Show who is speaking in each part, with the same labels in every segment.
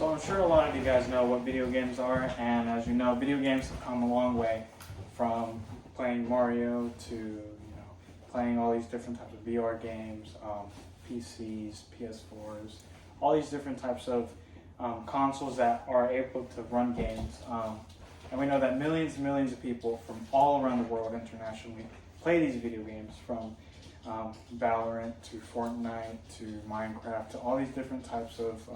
Speaker 1: So I'm sure a lot of you guys know what video games are, and as you know, video games have come a long way from playing Mario to playing all these different types of VR games, PCs, PS4s, all these different types of consoles that are able to run games. And we know that millions and millions of people from all around the world internationally play these video games, from Valorant to Fortnite to Minecraft to all these different types of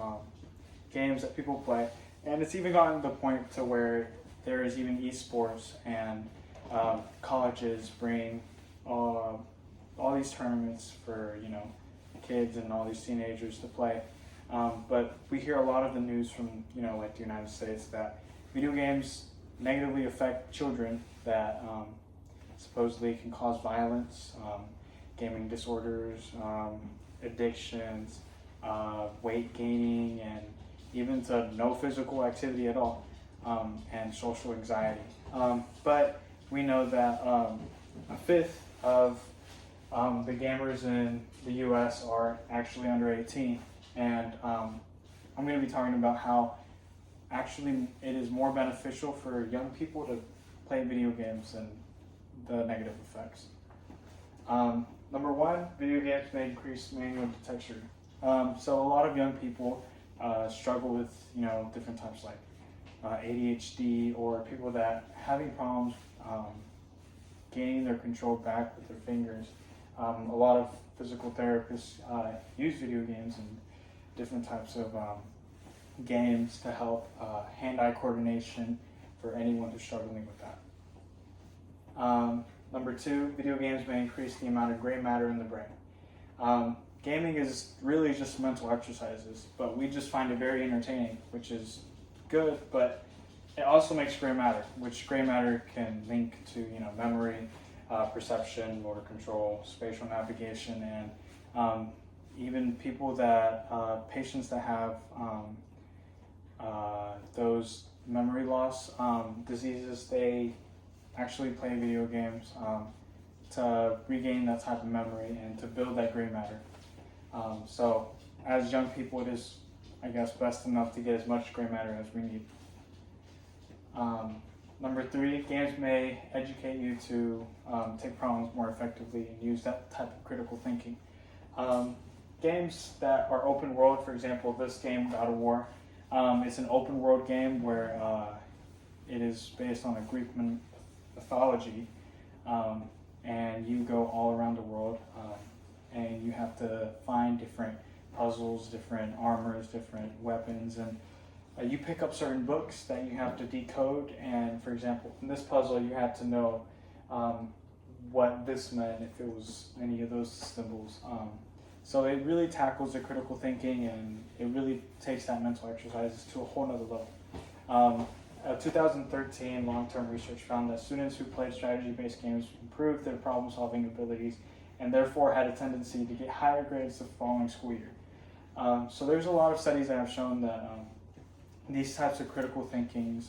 Speaker 1: games that people play. And it's even gotten to the point to where there is even esports, and colleges bring all these tournaments for kids and all these teenagers to play. But we hear a lot of the news from like the United States that video games negatively affect children, that supposedly can cause violence, gaming disorders, addictions, weight gaining, and even to no physical activity at all, and social anxiety. But we know that a fifth of the gamers in the US are actually under 18, and I'm going to be talking about how actually it is more beneficial for young people to play video games than the negative effects. Number one, video games may increase manual detection. So a lot of young people struggle with different types like ADHD, or people that having problems gaining their control back with their fingers. A lot of physical therapists use video games and different types of games to help hand-eye coordination for anyone who's struggling with that. Number two, video games may increase the amount of gray matter in the brain. Gaming is really just mental exercises, but we just find it very entertaining, which is good, but it also makes gray matter, which gray matter can link to memory, perception, motor control, spatial navigation, and even people that patients that have those memory loss diseases, they actually play video games to regain that type of memory and to build that gray matter. So as young people, it is, I guess, best enough to get as much gray matter as we need. Number three, games may educate you to take problems more effectively and use that type of critical thinking. Games that are open world, for example, this game, God of War, it's an open world game where it is based on a Greek mythology, and you go all around the world, and you have to find different puzzles, different armors, different weapons, and you pick up certain books that you have to decode. And for example, in this puzzle, you had to know what this meant, if it was any of those symbols. So it really tackles the critical thinking, and it really takes that mental exercises to a whole nother level. 2013 long-term research found that students who played strategy-based games improved their problem-solving abilities, and therefore had a tendency to get higher grades the following school year. So there's a lot of studies that have shown that these types of critical thinkings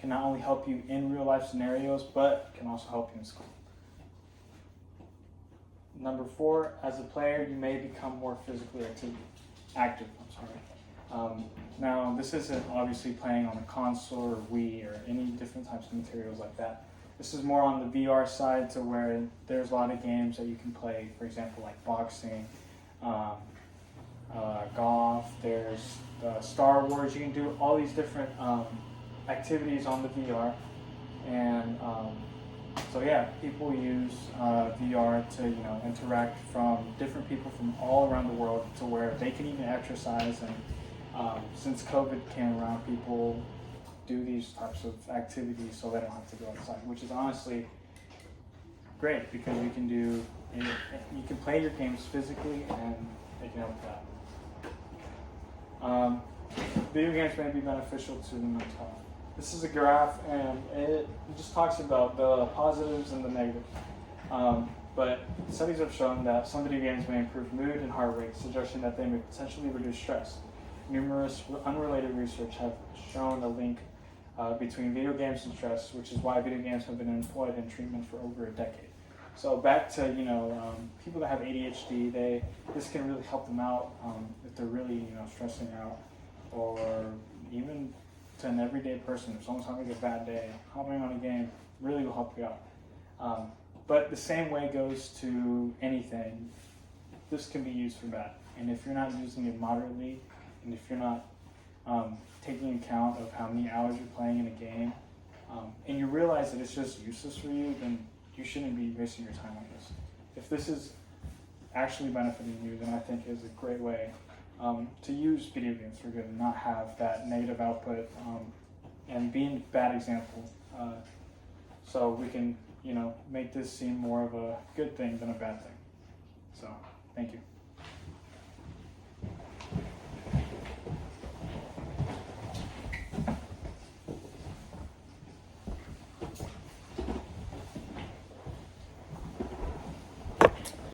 Speaker 1: can not only help you in real-life scenarios, but can also help you in school. Number four, as a player, you may become more physically active. Now, this isn't obviously playing on a console or Wii or any different types of materials like that. This is more on the VR side, to where there's a lot of games that you can play, for example, like boxing, golf, there's Star Wars. You can do all these different activities on the VR. And so yeah, people use VR to interact from different people from all around the world, to where they can even exercise. And since COVID came around, people do these types of activities so they don't have to go outside, which is honestly great, because you can play your games physically, and they can help that. Video games may be beneficial to the mental health. This is a graph, and it just talks about the positives and the negatives. But studies have shown that some video games may improve mood and heart rate, suggesting that they may potentially reduce stress. Numerous unrelated research have shown a link between video games and stress, which is why video games have been employed in treatment for over a decade. So back to people that have ADHD, this can really help them out if they're really stressing out. or even to an everyday person. If someone's having a bad day, hopping on a game really will help you out. But the same way goes to anything. This can be used for bad. And if you're not using it moderately, and if you're not taking account of how many hours you're playing in a game, and you realize that it's just useless for you, then you shouldn't be wasting your time on this. If this is actually benefiting you, then I think it's a great way to use video games for good and not have that negative output and being a bad example. So we can, make this seem more of a good thing than a bad thing. So, thank you.